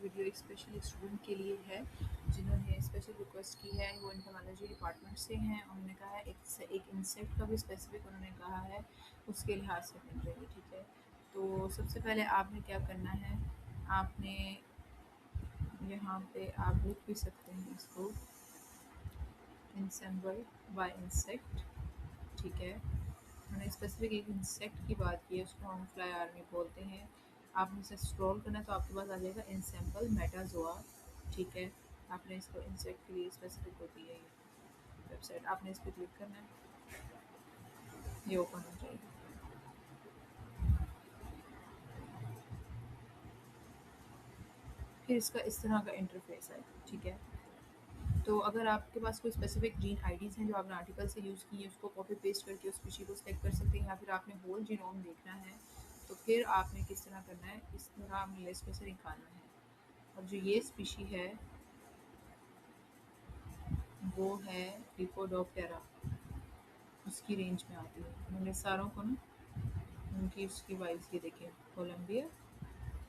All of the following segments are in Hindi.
वीडियो एक स्पेशली स्टूडेंट के लिए है जिन्होंने स्पेशल रिक्वेस्ट की है। वो एंटोमोलॉजी डिपार्टमेंट से हैं। उन्होंने कहा है एक इंसेक्ट का भी स्पेसिफिक उन्होंने कहा है, उसके लिहाज से मिल रही है। ठीक है, तो सबसे पहले आपने क्या करना है, आपने यहाँ पे आप लिख भी सकते हैं इसको, इंसेम्बल बाय इंसेक्ट। ठीक है, उन्होंने स्पेसिफिक एक इंसेक्ट की बात की है, उसको हम फ्लाई आर्मी बोलते हैं। आपने इसे स्क्रॉल करना है तो आपके पास आ जाएगा इंसेम्पल मेटाजोआ। ठीक है, आपने इसको इंसेक्ट के लिए स्पेसिफिक होती है ये वेबसाइट, आपने इस पर क्लिक करना है, ये ओपन हो जाएगी। फिर इसका इस तरह का इंटरफेस है। ठीक है, तो अगर आपके पास कोई स्पेसिफिक जीन आईडीज़ हैं जो आपने आर्टिकल से यूज़ की है, उसको कॉपी पेस्ट करके उस स्पीशी को सेलेक्ट कर सकते हैं, या फिर आपने होल जीनोम देखना है तो फिर आपने किस तरह करना है, इस तरह आपने लिस्ट में से निकालना है। और जो ये स्पीशी है वो है लिपोडोप्टेरा, उसकी रेंज में आती है। उन्होंने सारों को ना उनकी उसकी वाइज ये देखें, कोलंबिया,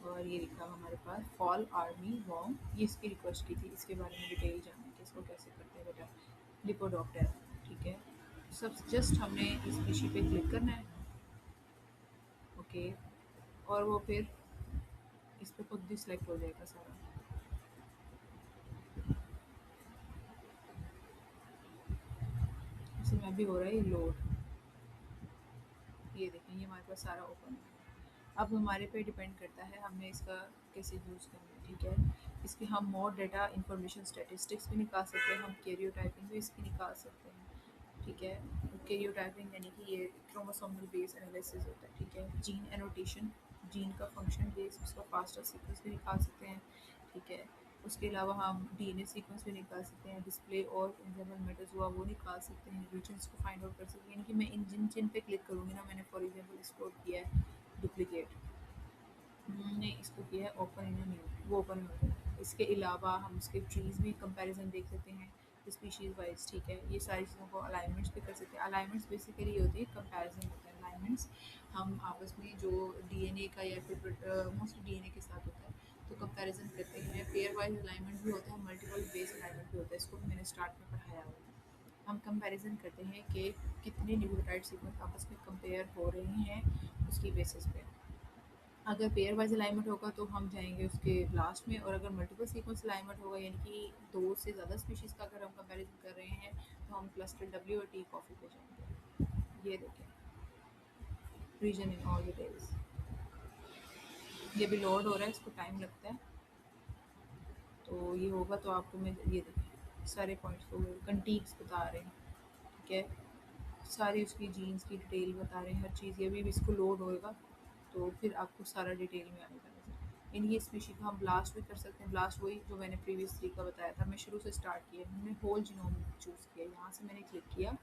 और ये लिखा हुआ हमारे पास फॉल आर्मी वॉर्म। ये इसकी रिक्वेस्ट की थी, इसके बारे में डिटेल जानने की, इसको कैसे करते हैं बेटा, लिपोडोप्टेरा। ठीक है, सब जस्ट हमने इस स्पीशी पे क्लिक करना है। ओके, और वो फिर इस पे खुद ही सिलेक्ट हो जाएगा सारा। इसमें भी हो रहा है लोड, ये देखें, ये हमारे पास सारा ओपन है। अब हमारे पे डिपेंड करता है हमने इसका कैसे यूज़ करना है। ठीक है, इसके हम मोर डेटा इंफॉर्मेशन स्टैटिस्टिक्स भी निकाल सकते हैं, हम कैरियोटाइपिंग भी इसकी निकाल सकते हैं। ठीक है, कैरियोटाइपिंग यानी कि ये क्रोमोसोमल बेस एनालिसिस होता है। ठीक है, जीन एनोटेशन, जीन का फंक्शन बेस, उसका फास्टर सीक्वेंस भी निकाल सकते हैं। ठीक है, उसके अलावा हम डीएनए सीक्वेंस भी निकाल सकते हैं, डिस्प्ले और इंटरनल मेटर्स हुआ वो निकाल सकते हैं, रीजन्स को फाइंड आउट कर सकते हैं। यानी कि मैं इन जिन जिन पे क्लिक करूँगी ना, मैंने फॉर एग्जांपल एक्सप्लोर किया है डुप्लीकेट, हमने इसको किया है ओपन इन न्यू, वो ओपन हो गया। इसके अलावा हम उसके ट्रीज़ भी कंपैरिजन देख सकते हैं स्पीशीज़ वाइज। ठीक है, ये सारी चीज़ों को अलाइनमेंट्स भी कर सकते हैं। अलाइनमेंट्स बेसिकली होती है कंपैरिजन होता है। अलाइनमेंट्स हम आपस में जो डीएनए का या फिर मोस्टली डीएनए के साथ होता है तो कंपैरिजन करते हैं। पेयर वाइज अलाइनमेंट भी होता है, मल्टीपल बेस अलाइनमेंट भी होता है, इसको भी मैंने स्टार्ट में पढ़ाया हुआ है। हम कंपैरिजन करते हैं कि कितने न्यूक्लियोटाइड सीक्वेंस आपस में कंपेयर हो रहे हैं उसकी बेसिस पे। अगर पेयर वाइज अलाइनमेंट होगा तो हम जाएँगे उसके लास्ट में, और अगर मल्टीपल सीक्वेंस अलाइनमेंट होगा यानी कि 2 से ज़्यादा स्पीशीज़ का अगर हम कंपैरिज़न कर रहे हैं तो हम क्लस्टर डब्ल्यू और टी कॉफ़ी पे जाएँगे। ये देखें, रीजन इन ऑल डिटेल्स, ये भी लोड हो रहा है, इसको टाइम लगता है। तो ये होगा तो आपको मैं ये देखें सारे पॉइंट्स को कंटीक्स बता रहे हैं। ठीक है, सारी उसकी जीन्स की डिटेल बता रहे हैं, हर चीज़। ये भी इसको लोड होएगा तो फिर आपको सारा डिटेल में आएगा नज़र। इन ये स्पीशी का हम ब्लास्ट भी कर सकते हैं। ब्लास्ट वही जो मैंने प्रीवियस तरीका बताया था, मैं शुरू से स्टार्ट किया, मैंने होल जीनोम चूज़ किया, यहाँ से मैंने क्लिक किया,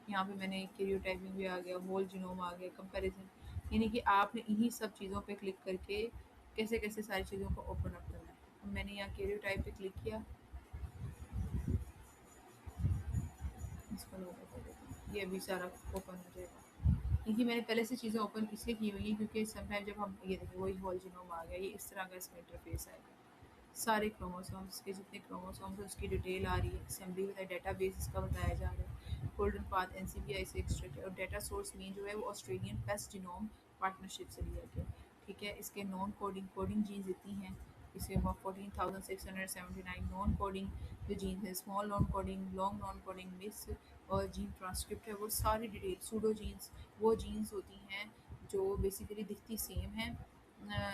यहाँ पे मैंने कैरियोटाइपिंग भी आ गया, होल जीनोम आ गया, कंपैरिजन। यानी कि आपने इन्हीं सब चीज़ों पे क्लिक करके कैसे-कैसे सारी चीज़ों को ओपन अप करना है। अब मैंने यहाँ कैरियोटाइप पे क्लिक किया, इसको लोड कर देती हूँ, ये भी सारा ओपन हो जाएगा। क्योंकि मैंने पहले से चीज़ें ओपन इसलिए की हुई हैं क्योंकि समटाइम जब हम ये देखिए वही होल जीनोम आ गया, ये इस तरह का इसका इंटरफेस आएगा। सारे क्रोमोसोम्स के जितने क्रोमोसोम्स हैं उसकी डिटेल आ रही है, असेंबली बताया, डेटाबेस इसका बताया जा रहा है, गोल्डन पाथ एनसीबीआई से एक्सट्रैक्ट है, और डेटा सोर्स मेन जो है वो ऑस्ट्रेलियन पेस्ट जीनोम पार्टनरशिप से लिया गया। ठीक है, इसके नॉन कोडिंग कोडिंग जीन्स इतनी हैं, इसके 14,679 नॉन कोडिंग जो जीन्स हैं, small non coding, long non coding, miss और जीन ट्रांसक्रिप्ट है, वो सारी डिटेल। सूडो जीन्स वो जीन्स होती हैं जो बेसिकली दिखती सेम हैं,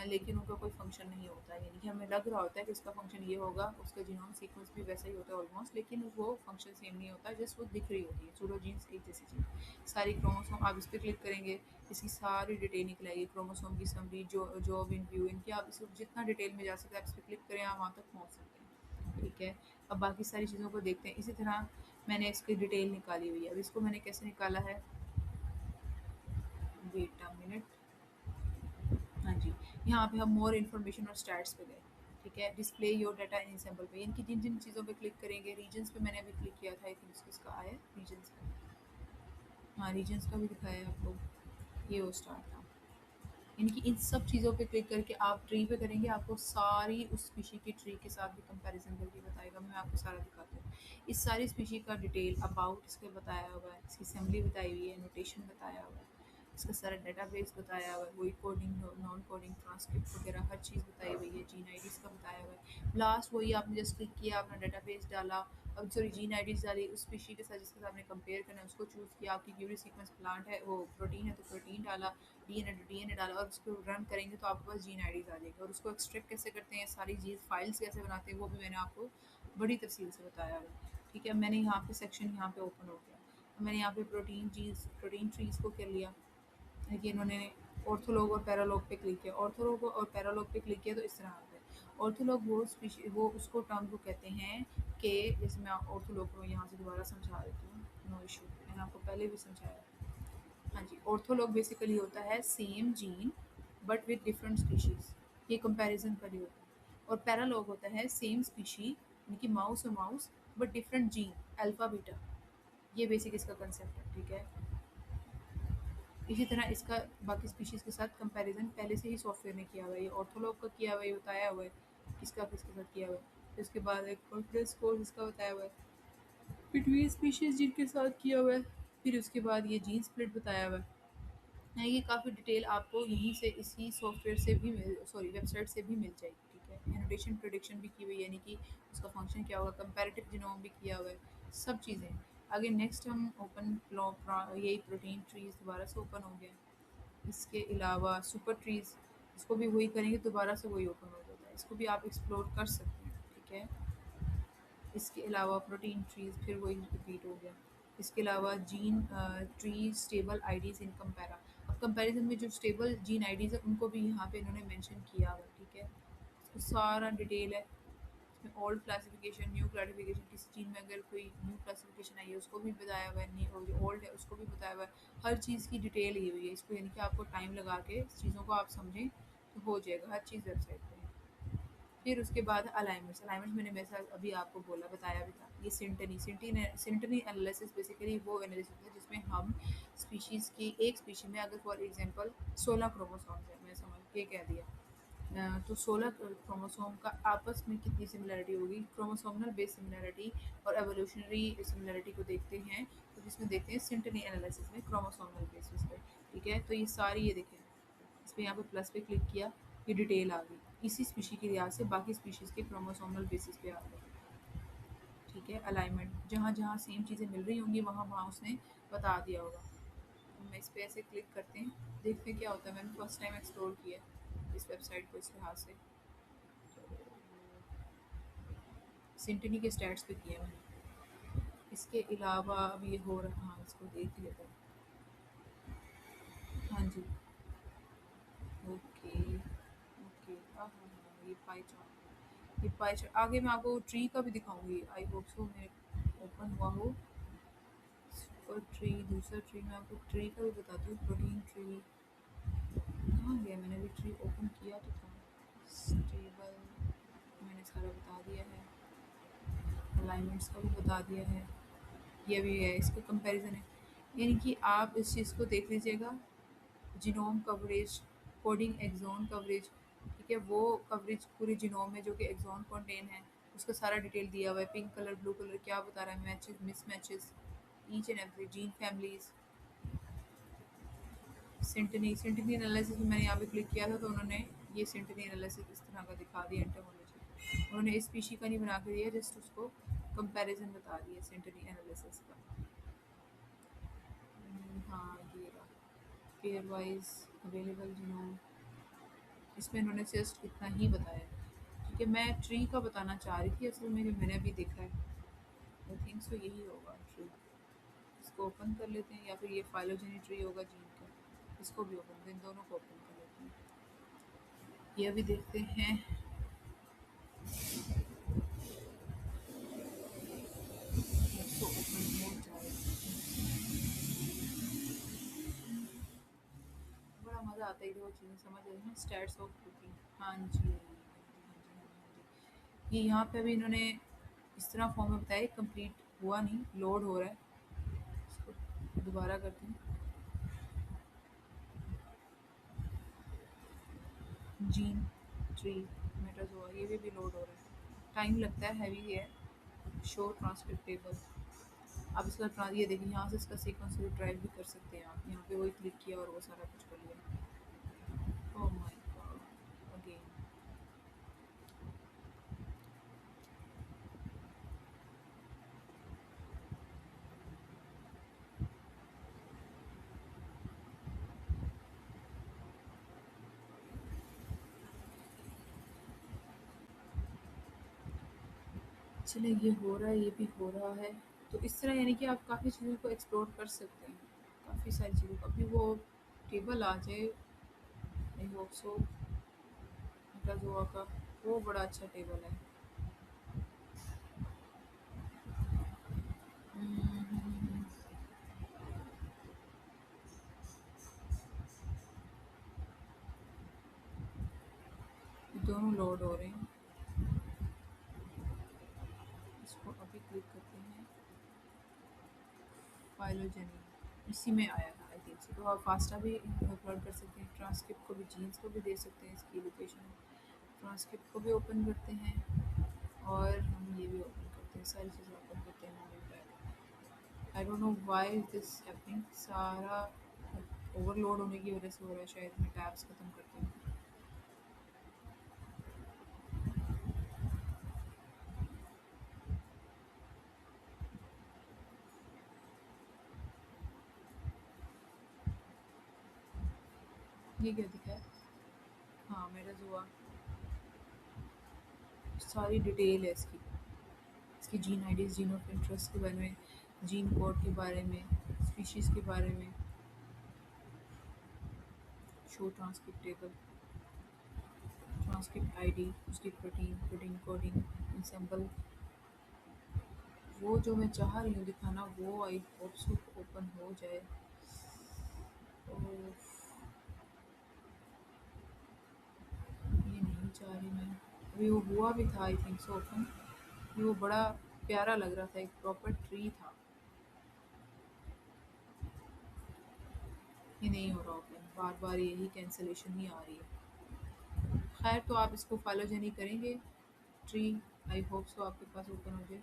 लेकिन उनका कोई फंक्शन नहीं होता है। यानी कि हमें लग रहा होता है कि इसका फंक्शन ये होगा, उसका जीनोम सीक्वेंस भी वैसा ही होता है ऑलमोस्ट, लेकिन वो फंक्शन सेम नहीं होता, जस्ट वो दिख रही होती है। सूडो जीन्स एक जैसी चीज़। सारी क्रोमोसोम आप इस पर क्लिक करेंगे, इसकी सारी डिटेल निकल आएगी, क्रोमोसोम की समरी, जो जॉब इन व्यू, इनकी आप इस जितना डिटेल में जा सकते हैं आप इस पर क्लिक करें, आप वहाँ तक पहुँच सकते हैं। ठीक है, अब बाकी सारी चीज़ों को देखते हैं। इसी तरह मैंने इसकी डिटेल निकाली हुई है। अब इसको मैंने कैसे निकाला है, वेट अ मिनट, हाँ जी, यहाँ पे हम मोर इन्फॉर्मेशन और स्टैट्स पे गए। ठीक है, display your data in sample पे, इनकी जिन जिन चीज़ों पे क्लिक करेंगे, रीजन्स पे मैंने अभी क्लिक किया था, आई थिंक इसका आया रीजन्स का, हाँ रीजन्स का भी दिखाया है आपको, ये वो स्टार था। यानी कि इन सब चीज़ों पे क्लिक करके आप ट्री पे करेंगे, आपको सारी उस स्पीशी की ट्री के साथ भी कंपैरिजन करके बताएगा। मैं आपको सारा दिखाती हूँ। इस सारी स्पीशी का डिटेल अबाउट इसके बताया हुआ है, इसकी असेंबली बताई हुई है, नोटेशन बताया हुआ है, इसका सारा डेटाबेस बताया हुआ है, वही कोडिंग, नॉन कोडिंग, ट्रांसक्रिप्ट वगैरह हर चीज़ बताई हुई है, जीन आईडीज़ का बताया हुआ है। लास्ट वही आपने जस्ट क्लिक किया, अपना डेटाबेस डाला, अब सॉरी जीन आईडीज़ डाली, उस स्पीशी के साथ जिसके साथ आपने कंपेयर करना है उसको चूज़ किया, आपकी क्यूरी सीक्वेंस प्लांट है, वो प्रोटीन है तो प्रोटीन डाला, डीएनए तो डीएनए डाला और उसको रन करेंगे तो आपके पास जीन आईडीज़ आ जाएगी। और उसको एक्सट्रैक्ट कैसे करते हैं, सारी चीज़ फाइल्स कैसे बनाते हैं, वो भी मैंने आपको बड़ी तफसील से बताया हुआ है। ठीक है, मैंने यहाँ पे सेक्शन यहाँ पे ओपन हो गया। तो मैंने यहाँ पे प्रोटीन ट्रीज़ को कर लिया। देखिए इन्होंने ऑर्थोलॉग और पैरालॉग पे क्लिक किया, ऑर्थोलॉग और पैरालॉग पे क्लिक किया तो इस तरह आता है। ऑर्थोलॉग वो उसको टर्म को कहते हैं कि जैसे मैं ऑर्थोलॉग को यहाँ से दोबारा समझा देती हूँ, नो इशू, मैंने आपको पहले भी समझाया। हाँ जी, ऑर्थोलॉग बेसिकली होता है same gene but with different species, ये कंपैरिजन का लिए होता है। और पैरालॉग होता है सेम स्पीशी यानी कि माउस और mouse but different gene, alpha beta, ये बेसिक इसका कंसेप्ट है। ठीक है, इसी तरह इसका बाकी स्पीशीज़ के साथ कंपैरिजन पहले से ही सॉफ्टवेयर ने किया हुआ है, ये ऑर्थोलॉग का किया हुआ है, ये बताया हुआ है किसका किसके साथ किया हुआ है। फिर उसके बाद एक कॉन्फिडेंस स्कोर इसका बताया हुआ है, बिटवीन स्पीशीज़ जिनके साथ किया हुआ है। फिर उसके बाद ये जीन स्प्लिट बताया हुआ है। ये काफ़ी डिटेल आपको यहीं से इसी सॉफ्टवेयर से भी सॉरी वेबसाइट से भी मिल जाएगी। ठीक है, एनोटेशन प्रेडिक्शन भी की हुई है, यानी कि उसका फंक्शन क्या होगा, कंपैरेटिव जीनोम भी किया हुआ है, सब चीज़ें। आगे नेक्स्ट हम ओपन यही प्रोटीन ट्रीज दोबारा से ओपन हो गया। इसके अलावा सुपर ट्रीज़, इसको भी वही करेंगे, दोबारा से वही ओपन हो जाता है, इसको भी आप एक्सप्लोर कर सकते हैं। ठीक है, इसके अलावा प्रोटीन ट्रीज़ फिर वही रिपीट हो गया। इसके अलावा जीन ट्री स्टेबल आईडीज़ इन कंपेरा, अब कंपैरिजन में जो स्टेबल जीन आईडीज़ है उनको भी यहाँ पे इन्होंने मेंशन किया हुआ है। ठीक है, इसको सारा डिटेल है इसमें, ओल्ड क्लासिफिकेशन, न्यू क्लासिफिकेशन, किसी चीज़ में अगर कोई न्यू क्लासिफिकेशन आई है उसको भी बताया हुआ है, न्यू और जो ओल्ड है उसको भी बताया हुआ है, हर चीज़ की डिटेल ही हुई है इसको, यानी कि आपको टाइम लगा के इस चीज़ों को आप समझें तो हो जाएगा, हर चीज़ वेबसाइट पे है। फिर उसके बाद अलाइनमेंट्स, अलाइनमेंट्स मैंने वैसा अभी आपको बोला बताया भी था। ये सिंटनी एनालिसिस बेसिकली वो एनालिसिस होता है जिसमें हम स्पीशीज़ की, एक स्पीशी में अगर फॉर एग्जांपल 16 क्रोमोसोम्स है, मैं समझ के कह दिया, तो 16 क्रोमोसोम का आपस में कितनी सिमिलरिटी होगी, क्रोमोसोमल बेस सिमिलरिटी और एवोल्यूशनरी सिमिलरिटी को देखते हैं, तो जिसमें देखते हैं सिंटनी एनालिसिस में क्रोमोसोमल बेसिस पे। ठीक है, तो ये सारी ये देखें, इस पे यहाँ पे प्लस पे क्लिक किया, ये डिटेल आ गई इसी स्पीशी के लिहाज से बाकी स्पीशीज़ के क्रोमोसोमल बेसिस पे आ गए। ठीक है, अलाइनमेंट जहाँ जहाँ सेम चीज़ें मिल रही होंगी वहाँ वहाँ उसने बता दिया होगा। हम इस पे ऐसे क्लिक करते हैं, देखते हैं क्या होता है। मैंने फर्स्ट टाइम एक्सप्लोर किया है इस वेबसाइट को इस लिहाज से, सिंटनी के स्टैट्स पे किया मैंने। इसके अलावा अब ये हो रहा, हाँ इसको देख लेते हैं। हाँ जी, ओके ओके, हाँ हाँ हाँ, ये पाई चार्ट, ये पाई चार्ट आगे मैं आपको ट्री का भी दिखाऊंगी, आई होप सो मेरे ओपन हुआ हो। सुपर ट्री, दूसरा ट्री, मैं आपको ट्री का भी बताती हूँ, प्रोटीन ट्री कहाँ गया, मैंने भी ट्री ओपन किया तो था। स्टेबल मैंने सारा बता दिया है, अलाइनमेंट्स का भी बता दिया है, ये भी है, इसका कंपैरिजन है। यानी कि आप इस चीज़ को देख लीजिएगा, genome coverage, coding exon coverage. ठीक है, वो कवरेज पूरे जीनोम में जो कि एक्सॉन कंटेन है उसका सारा डिटेल दिया हुआ है, पिंक कलर ब्लू कलर क्या बता रहा है, matches mismatches, each and every gene families. Synteny analysis में मैंने यहाँ पे क्लिक किया था तो उन्होंने ये सिंटनी एनालिसिस इस तरह का दिखा दिया, एंटोमोलॉजी उन्होंने इस स्पीशी का नहीं बना के दिया, जस्ट उसको कंपैरिजन बता दिया सिंटनी एनालिसिस का। हाँ ये रहा, पेयर वाइज अवेलेबल जीनोम, इसमें इन्होंने जस्ट इतना ही बताया। ठीक है, मैं ट्री का बताना चाह रही थी असल में, जो मैंने अभी देखा है आई थिंक सो यही होगा ट्री। इसको ओपन कर लेते हैं, या फिर ये फाइलोजेनी ट्री होगा जीन का, इसको भी ओपन, इन दोनों को ओपन कर लेते हैं, ये भी देखते हैं। इसको ओपन हो जाए, बड़ा मज़ा आता है ये वो चीज़ें समझ आई ना, स्टैट्स ऑफ कुकिंग। हाँ जी हाँ जी हाँ जी हाँ जी, ये यहाँ पे अभी इन्होंने इस तरह फॉर्म में बताया, कंप्लीट हुआ नहीं, लोड हो रहा है, इसको दोबारा करते हैं। जीन ट्री मेटाजोआ ये भी लोड हो रहा है। टाइम लगता है, हैवी है। Show transcript table. आप इसका ये देखिए, यहाँ से इसका सीक्वेंस ड्राइव भी कर सकते हैं आप। यहाँ पे वही क्लिक किया और वो सारा कुछ कर लिया। Oh my God again. चलिए ये हो रहा है, ये भी हो रहा है। तो इस तरह यानी कि आप काफ़ी चीज़ों को एक्सप्लोर कर सकते हैं, काफ़ी सारी चीज़ों को। अभी वो टेबल आ जाए, आई होप सो। मेटाजोआ का वो बड़ा अच्छा टेबल है। हम्म, दोनों लोड हो रहे हैं। इसको अभी क्लिक करते हैं। फाइलोजेनी इसी में आया था आई थिंक से। तो आप फास्टा भी अपलोड कर सकते हैं, ट्रांसक्रिप्ट को भी, जीन्स को भी दे सकते हैं इसकी लोकेशन। ट्रांसक्रिप्ट को भी ओपन करते हैं और हम ये भी ओपन करते हैं, सारी चीज़ें ओपन करते हैं moment tab. I don't know why this happening. सारा ओवरलोड होने की वजह से हो रहा है शायद। मैं टैब्स ख़त्म करती हूँ। ये क्या दिखा है? हाँ मेरा जुआ सारी डिटेल है इसकी। इसकी gene IDs, gene of interest के बारे में, जीन कोड के बारे में, स्पीशीज़ के बारे में। Show transcript table, transcript ID, उसकी प्रोटीन, प्रोटीन कोडिंग, इंसेंबल। वो जो मैं चाह रही हूँ दिखाना, वो आई होप सो ओपन हो जाए। ओह! ये नहीं चाह रही मैं। अभी वो हुआ भी था आई थिंक सो ओपन। ये वो बड़ा प्यारा लग रहा था, एक प्रॉपर ट्री था। ये नहीं हो रहा ओपन, बार-बार यही कैंसलेशन ही आ रही है। खैर तो आप इसको फ़ॉलो करेंगे। ट्री आई होप सो आपके पास ओपन हो जाए।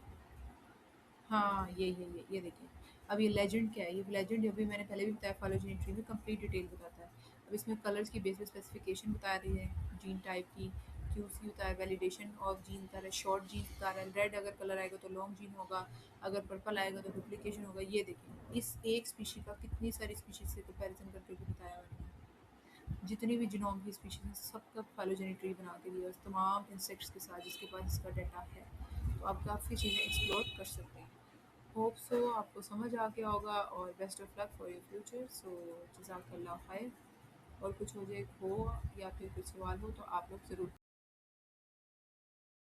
हाँ, ये देखिए। अब ये लेजेंड क्या है? ये लेजेंड अभी मैंने पहले भी बताया, फ़ाइलोजेनी ट्री में कंप्लीट डिटेल बताता है। अब इसमें कलर्स की बेसिक स्पेसिफिकेशन बता रही है, जीन टाइप की, क्यूसी बता रहा है, वैलिडेशन ऑफ जीन बता रहा है, शॉर्ट जीन बता रहा है, रेड अगर कलर आएगा तो लॉन्ग जीन होगा, अगर पर्पल आएगा तो डुप्लीकेशन होगा। ये देखिए, इस एक स्पीशी का कितनी सारी स्पीशीज़ से कंपैरिज़न करके भी बताया हुआ है। जितनी भी जीनोम की स्पीशीज़ हैं, सबका फ़ाइलोजेनी ट्री बना के दिया है, उस तमाम इंसेक्ट्स के साथ जिसके पास इसका डाटा है। तो आप काफ़ी चीज़ें एक्सप्लोर कर सकते हैं। होप सो आपको समझ आ गया होगा और best of luck for your future. So जज़ाकल्लाह खैर। और कुछ हो जाए हो या फिर कुछ सवाल हो तो आप लोग ज़रूर